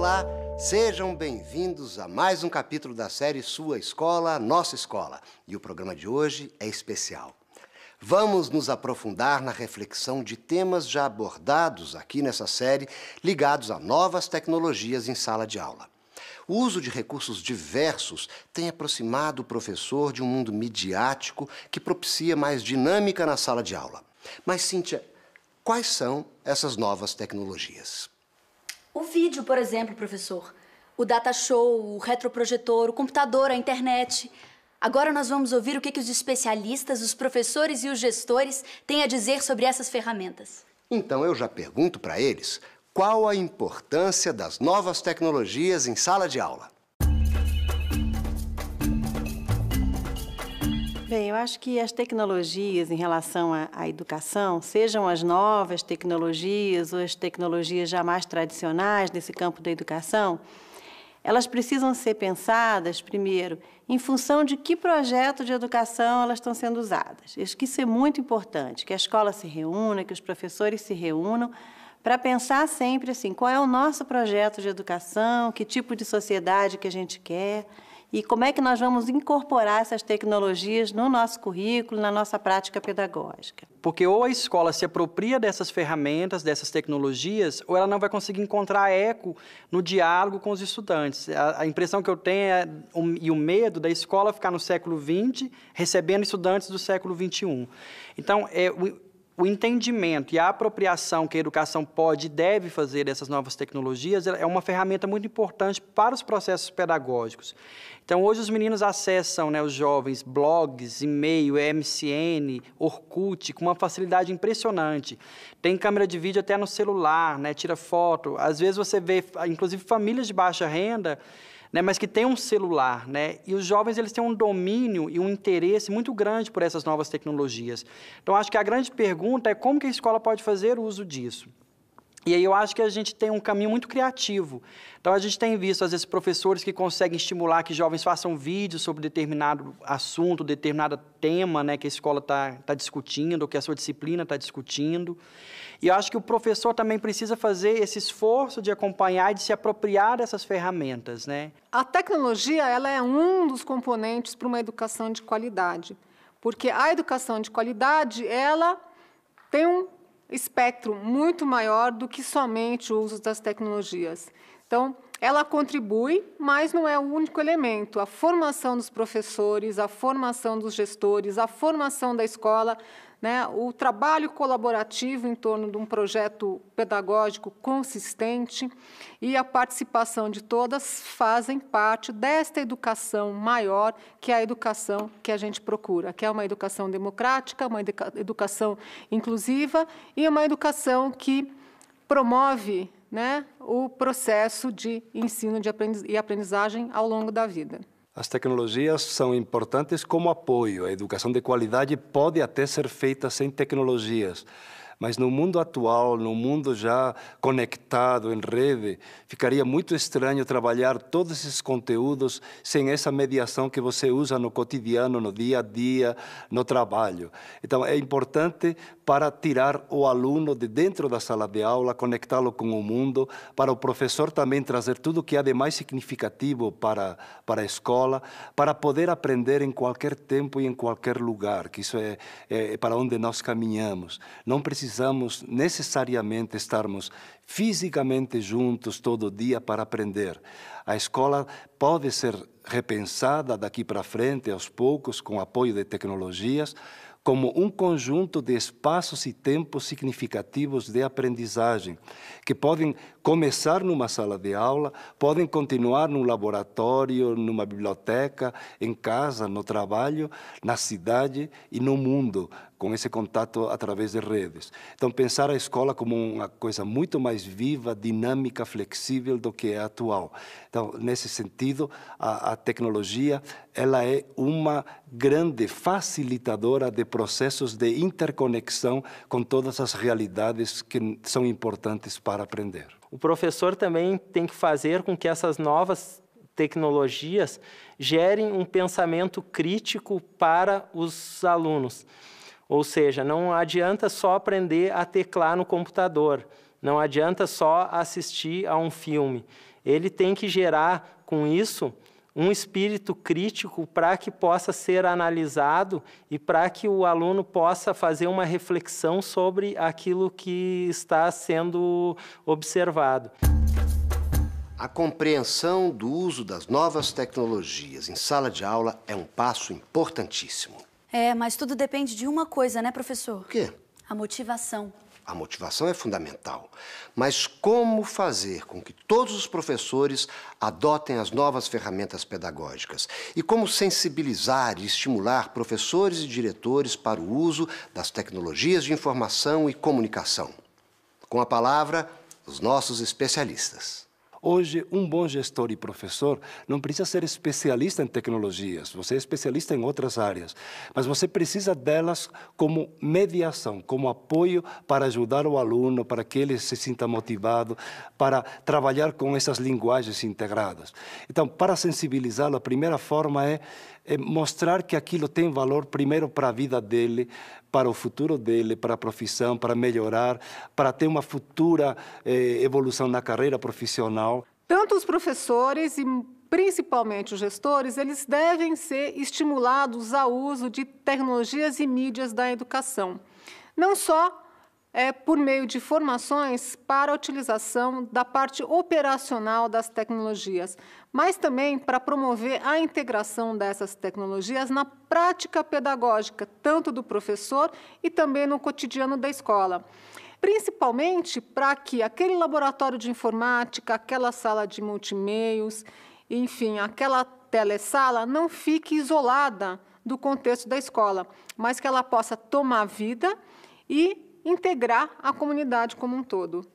Olá, sejam bem-vindos a mais um capítulo da série Sua Escola, Nossa Escola. E o programa de hoje é especial. Vamos nos aprofundar na reflexão de temas já abordados aqui nessa série, ligados a novas tecnologias em sala de aula. O uso de recursos diversos tem aproximado o professor de um mundo midiático que propicia mais dinâmica na sala de aula. Mas, Cíntia, quais são essas novas tecnologias? O vídeo, por exemplo, professor. O data show, o retroprojetor, o computador, a internet. Agora nós vamos ouvir o que os especialistas, os professores e os gestores têm a dizer sobre essas ferramentas. Então eu já pergunto para eles qual a importância das novas tecnologias em sala de aula. Bem, eu acho que as tecnologias em relação à educação, sejam as novas tecnologias ou as tecnologias já mais tradicionais nesse campo da educação, elas precisam ser pensadas, primeiro, em função de que projeto de educação elas estão sendo usadas. Acho que isso é muito importante, que a escola se reúna, que os professores se reúnam, para pensar sempre assim, qual é o nosso projeto de educação, que tipo de sociedade que a gente quer e como é que nós vamos incorporar essas tecnologias no nosso currículo, na nossa prática pedagógica. Porque ou a escola se apropria dessas ferramentas, dessas tecnologias, ou ela não vai conseguir encontrar eco no diálogo com os estudantes. A impressão que eu tenho e o medo da escola ficar no século XX, recebendo estudantes do século XXI. Então, o entendimento e a apropriação que a educação pode e deve fazer dessas novas tecnologias é uma ferramenta muito importante para os processos pedagógicos. Então, hoje os meninos acessam, os jovens, blogs, e-mail, MSN, Orkut, com uma facilidade impressionante. Tem câmera de vídeo até no celular, tira foto. Às vezes você vê, inclusive, famílias de baixa renda, mas que tem um celular, e os jovens eles têm um domínio e um interesse muito grande por essas novas tecnologias. Então, acho que a grande pergunta é como que a escola pode fazer uso disso. E aí eu acho que a gente tem um caminho muito criativo. Então, a gente tem visto, às vezes, professores que conseguem estimular que jovens façam vídeos sobre determinado assunto, determinado tema, que a escola está discutindo, ou que a sua disciplina está discutindo. E eu acho que o professor também precisa fazer esse esforço de acompanhar e de se apropriar dessas ferramentas, A tecnologia, ela é um dos componentes para uma educação de qualidade, porque a educação de qualidade, ela tem um espectro muito maior do que somente o uso das tecnologias. Então, ela contribui, mas não é o único elemento. A formação dos professores, a formação dos gestores, a formação da escola, o trabalho colaborativo em torno de um projeto pedagógico consistente e a participação de todas fazem parte desta educação maior, que é a educação que a gente procura, que é uma educação democrática, uma educação inclusiva e uma educação que promove o processo de ensino e aprendizagem ao longo da vida. As tecnologias são importantes como apoio. A educação de qualidade pode até ser feita sem tecnologias. Mas no mundo atual, no mundo já conectado em rede, ficaria muito estranho trabalhar todos esses conteúdos sem essa mediação que você usa no cotidiano, no dia a dia, no trabalho. Então, é importante para tirar o aluno de dentro da sala de aula, conectá-lo com o mundo, para o professor também trazer tudo o que há de mais significativo para a escola, para poder aprender em qualquer tempo e em qualquer lugar, que isso é para onde nós caminhamos. Não precisamos necessariamente estarmos fisicamente juntos todo dia para aprender. A escola pode ser repensada daqui para frente, aos poucos, com apoio de tecnologias, como um conjunto de espaços e tempos significativos de aprendizagem, que podem começar numa sala de aula, podem continuar num laboratório, numa biblioteca, em casa, no trabalho, na cidade e no mundo, com esse contato através de redes. Então, pensar a escola como uma coisa muito mais viva, dinâmica, flexível do que é atual. Então, nesse sentido, a tecnologia ela é uma grande facilitadora de processos de interconexão com todas as realidades que são importantes para aprender. O professor também tem que fazer com que essas novas tecnologias gerem um pensamento crítico para os alunos. Ou seja, não adianta só aprender a teclar no computador, Não adianta só assistir a um filme. Ele tem que gerar, com isso, um espírito crítico para que possa ser analisado e para que o aluno possa fazer uma reflexão sobre aquilo que está sendo observado. A compreensão do uso das novas tecnologias em sala de aula é um passo importantíssimo. Mas tudo depende de uma coisa, né, professor? O quê? A motivação. A motivação é fundamental. Mas como fazer com que todos os professores adotem as novas ferramentas pedagógicas? E como sensibilizar e estimular professores e diretores para o uso das tecnologias de informação e comunicação? Com a palavra, os nossos especialistas. Hoje, um bom gestor e professor não precisa ser especialista em tecnologias, você é especialista em outras áreas, mas você precisa delas como mediação, como apoio para ajudar o aluno, para que ele se sinta motivado, para trabalhar com essas linguagens integradas. Então, para sensibilizá-lo, a primeira forma é mostrar que aquilo tem valor primeiro para a vida dele, para o futuro dele, para a profissão, para melhorar, para ter uma futura evolução na carreira profissional. Tanto os professores e principalmente os gestores, eles devem ser estimulados ao uso de tecnologias e mídias da educação. Não só por meio de formações para a utilização da parte operacional das tecnologias, mas também para promover a integração dessas tecnologias na prática pedagógica, tanto do professor e também no cotidiano da escola. Principalmente para que aquele laboratório de informática, aquela sala de multimeios, enfim, aquela telesala não fique isolada do contexto da escola, mas que ela possa tomar vida e integrar a comunidade como um todo.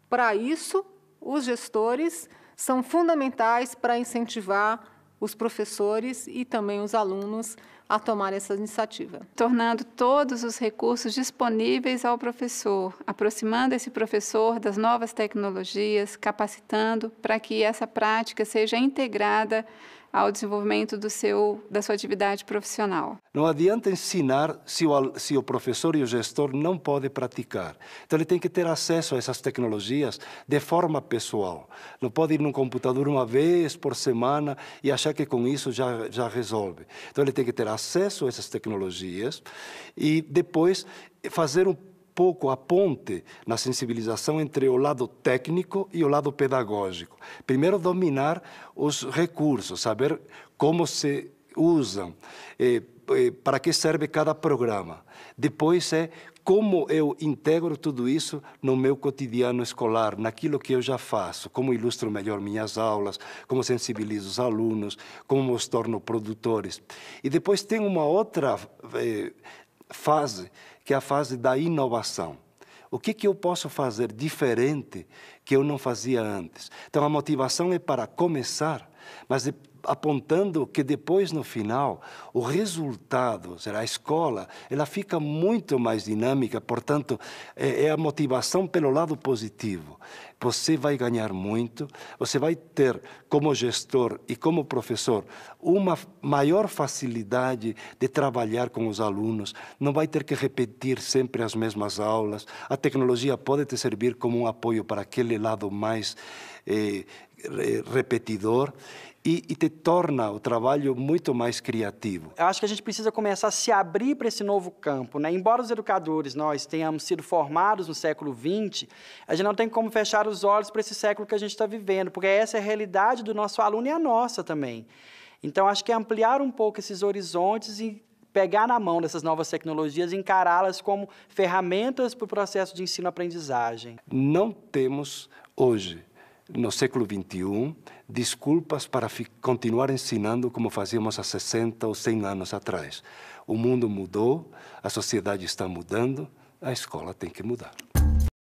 Para isso, os gestores são fundamentais para incentivar os professores e também os alunos a tomar essa iniciativa. Tornando todos os recursos disponíveis ao professor, aproximando esse professor das novas tecnologias, capacitando para que essa prática seja integrada ao desenvolvimento da sua atividade profissional. Não adianta ensinar se o professor e o gestor não podem praticar. Então, ele tem que ter acesso a essas tecnologias de forma pessoal. Não pode ir num computador uma vez por semana e achar que com isso já resolve. Então, ele tem que ter acesso a essas tecnologias e depois fazer um pouco a ponte na sensibilização entre o lado técnico e o lado pedagógico. Primeiro, dominar os recursos, saber como se usam, para que serve cada programa. Depois como eu integro tudo isso no meu cotidiano escolar, naquilo que eu já faço, como ilustro melhor minhas aulas, como sensibilizo os alunos, como os torno produtores. E depois tem uma outra fase, que é a fase da inovação. O que eu posso fazer diferente que eu não fazia antes? Então, a motivação é para começar, mas apontando que depois, no final, o resultado, a escola, ela fica muito mais dinâmica, portanto, é a motivação pelo lado positivo. Você vai ganhar muito, você vai ter, como gestor e como professor, uma maior facilidade de trabalhar com os alunos, não vai ter que repetir sempre as mesmas aulas, a tecnologia pode te servir como um apoio para aquele lado mais repetidor, e te torna o trabalho muito mais criativo. Eu acho que a gente precisa começar a se abrir para esse novo campo, né? Embora os educadores, nós tenhamos sido formados no século XX, a gente não tem como fechar os olhos para esse século que a gente está vivendo, porque essa é a realidade do nosso aluno e a nossa também. Então, acho que é ampliar um pouco esses horizontes e pegar na mão dessas novas tecnologias e encará-las como ferramentas para o processo de ensino-aprendizagem. Não temos hoje, no século XXI, desculpas para continuar ensinando como fazíamos há 60 ou 100 anos atrás. O mundo mudou, a sociedade está mudando, a escola tem que mudar.